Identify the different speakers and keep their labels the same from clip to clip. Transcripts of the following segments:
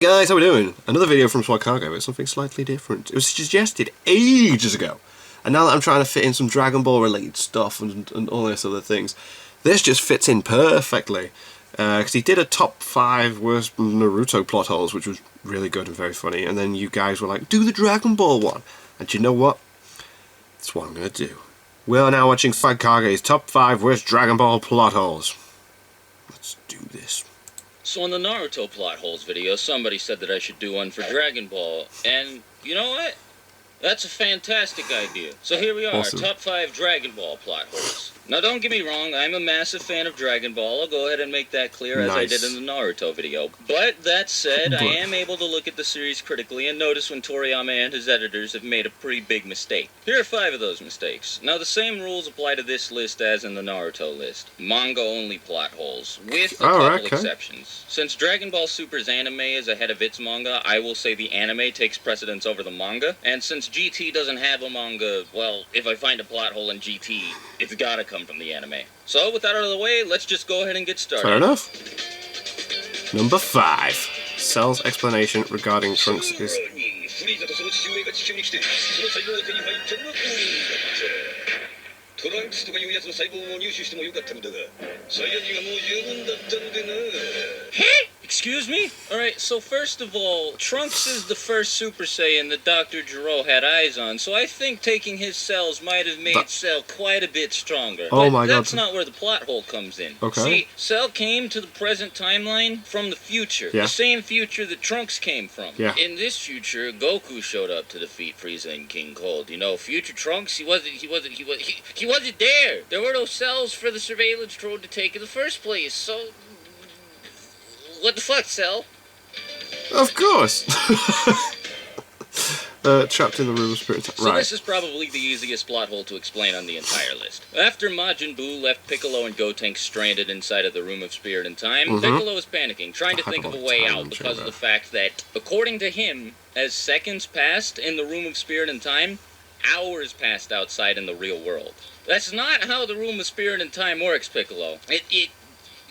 Speaker 1: Guys, how we doing? Another video from Swag Cargo, but something slightly different. It was suggested ages ago, and now that I'm trying to fit in some Dragon Ball related stuff and all this other things, this just fits in perfectly. Because he did a top 5 worst Naruto plot holes, which was really good and very funny, and then you guys were like, do the Dragon Ball one. And you know what? That's what I'm going to do. We are now watching Swag Cargo's top 5 worst Dragon Ball plot holes. Let's do this.
Speaker 2: So in the Naruto plot holes video, somebody said that I should do one for Dragon Ball, and you know what? That's a fantastic idea. So here we are,
Speaker 1: Awesome.
Speaker 2: top 5 Dragon Ball plot holes. Now don't get me wrong, I'm a massive fan of Dragon Ball. I'll go ahead and make that clear as I did in the Naruto video. But that said, I am able to look at the series critically and notice when Toriyama and his editors have made a pretty big mistake. Here are 5 of those mistakes. Now the same rules apply to this list as in the Naruto list. Manga-only plot holes, with a couple exceptions. Since Dragon Ball Super's anime is ahead of its manga, I will say the anime takes precedence over the manga. And since GT doesn't have a manga, well, if I find a plot hole in GT, it's gotta come from the anime. So, with that out of the way, let's just go ahead and get started.
Speaker 1: Fair enough. Number 5. Cell's explanation regarding Trunks is...
Speaker 2: Excuse me? Alright, so first of all, Trunks is the first Super Saiyan that Dr. Gero had eyes on, so I think taking his cells might have made Cell quite a bit stronger.
Speaker 1: Oh
Speaker 2: but that's not where the plot hole comes in.
Speaker 1: Okay.
Speaker 2: See, Cell came to the present timeline from the future.
Speaker 1: Yeah.
Speaker 2: The same future that Trunks came from.
Speaker 1: Yeah.
Speaker 2: In this future, Goku showed up to defeat Frieza and King Cold. You know, future Trunks, he wasn't there. There were no cells for the surveillance drone to take in the first place, so... What the fuck, Cell?
Speaker 1: Of course! Trapped in the room of spirit.
Speaker 2: So this is probably the easiest plot hole to explain on the entire list. After Majin Buu left Piccolo and Gotenks stranded inside of the Room of Spirit and Time, Piccolo is panicking, trying to think of a way out because of the fact that, according to him, as seconds passed in the Room of Spirit and Time, hours passed outside in the real world. That's not how the Room of Spirit and Time works, Piccolo.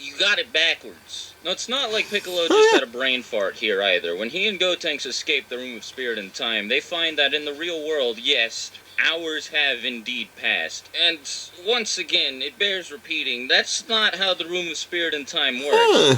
Speaker 2: You got it backwards. No, it's not like Piccolo just had a brain fart here either. When he and Gotenks escape the Room of Spirit and Time, they find that in the real world, yes, hours have indeed passed. And once again, it bears repeating, that's not how the Room of Spirit and Time works.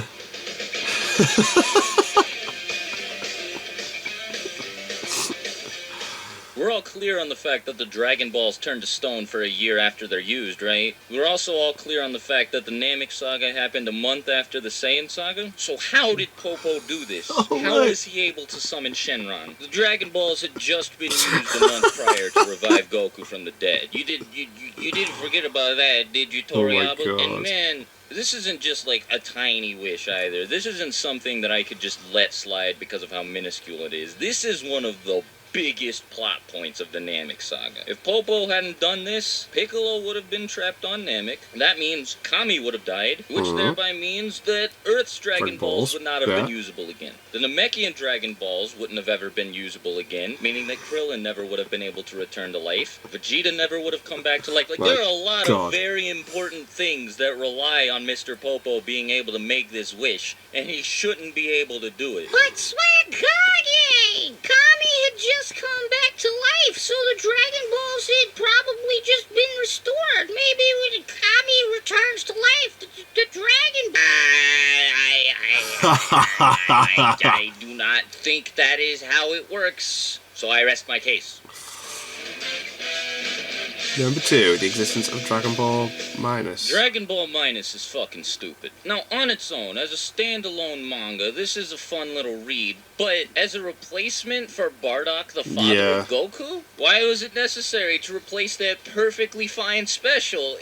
Speaker 2: We're all clear on the fact that the Dragon Balls turn to stone for a year after they're used, right? We're also all clear on the fact that the Namek Saga happened a month after the Saiyan Saga. So how did Popo do this? How is he able to summon Shenron? The Dragon Balls had just been used a month prior to revive Goku from the dead. You didn't forget about that, did you, Toriyama?
Speaker 1: Oh my God.
Speaker 2: And man, this isn't just like a tiny wish either. This isn't something that I could just let slide because of how minuscule it is. This is one of the biggest plot points of the Namek Saga. If Popo hadn't done this, Piccolo would have been trapped on Namek. That means Kami would have died, which thereby means that Earth's Dragon Balls would not have been usable again. The Namekian Dragon Balls wouldn't have ever been usable again, meaning that Krillin never would have been able to return to life. Vegeta never would have come back to life. Like, there are a lot of very important things that rely on Mr. Popo being able to make this wish, and he shouldn't be able to do it.
Speaker 3: But Swag Kage! Kami had just come back to life, so the Dragon Balls had probably just been restored. Maybe when Kami returns to life, the Dragon
Speaker 2: I do not think that is how it works, so I rest my case.
Speaker 1: Number 2, the existence of Dragon Ball Minus.
Speaker 2: Dragon Ball Minus is fucking stupid. Now, on its own, as a standalone manga, this is a fun little read, but as a replacement for Bardock, the father of Goku? Why was it necessary to replace that perfectly fine special?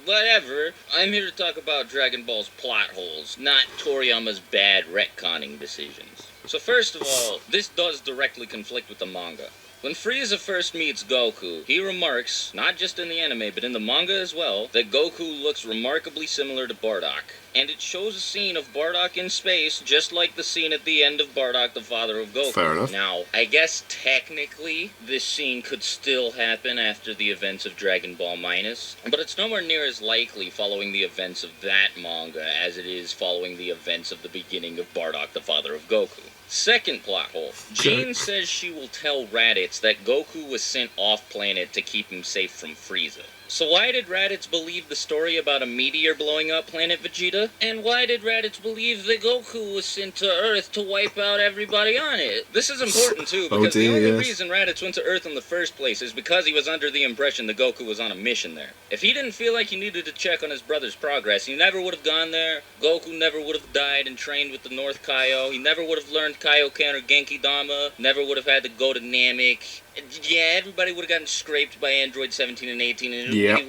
Speaker 2: Whatever. I'm here to talk about Dragon Ball's plot holes, not Toriyama's bad retconning decisions. So first of all, this does directly conflict with the manga. When Frieza first meets Goku, he remarks, not just in the anime but in the manga as well, that Goku looks remarkably similar to Bardock. And it shows a scene of Bardock in space, just like the scene at the end of Bardock, the father of Goku.
Speaker 1: Fair enough.
Speaker 2: Now, I guess technically, this scene could still happen after the events of Dragon Ball Minus, but it's nowhere near as likely following the events of that manga as it is following the events of the beginning of Bardock, the father of Goku. Second plot hole. Jean says she will tell Raditz that Goku was sent off-planet to keep him safe from Frieza. So why did Raditz believe the story about a meteor blowing up planet Vegeta? And why did Raditz believe that Goku was sent to Earth to wipe out everybody on it? This is important too, because the only reason Raditz went to Earth in the first place is because he was under the impression that Goku was on a mission there. If he didn't feel like he needed to check on his brother's progress, he never would have gone there. Goku never would have died and trained with the North Kaio. He never would have learned Kaioken or Genki Dama. Never would have had to go to Namek. Yeah, everybody would have gotten scraped by Android 17 and 18, and it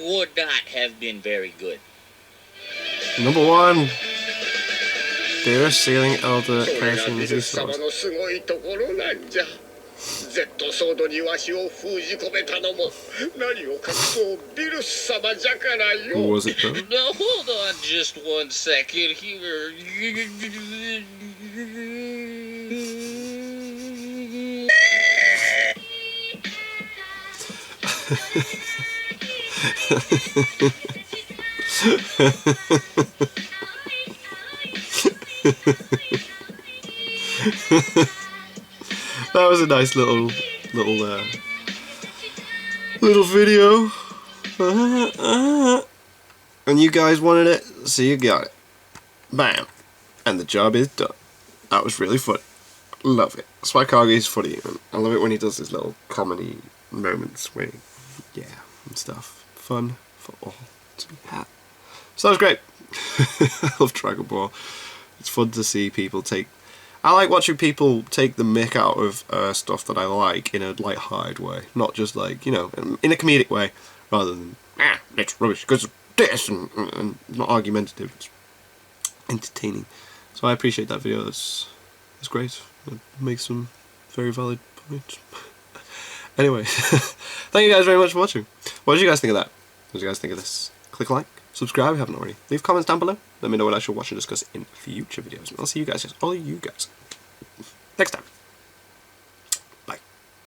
Speaker 2: would not have been very good.
Speaker 1: Number 1. Dearest Sealing Elder Creations Resource.
Speaker 4: Z ソードにわしを封じ込めたのも何を隠そうビルス様じゃからよ。
Speaker 1: What was it though?
Speaker 2: Now hold on just one second here.
Speaker 1: That was a nice little video. And you guys wanted it, so you got it. Bam. And the job is done. That was really funny. Love it. Swikage is funny. I love it when he does his little comedy moments where, and stuff. Fun for all to be had. So that was great. I love Dragon Ball. It's fun to see people I like watching people take the mick out of stuff that I like in a light-hearted way. Not just like, in a comedic way. Rather than, it's rubbish because of this, and not argumentative. It's entertaining. So I appreciate that video. It's great. It makes some very valid points. Anyway, thank you guys very much for watching. What did you guys think of that? What did you guys think of this? Click like, subscribe if you haven't already. Leave comments down below. Let me know what I should watch and discuss in future videos. And I'll see you guys, all you guys, next time.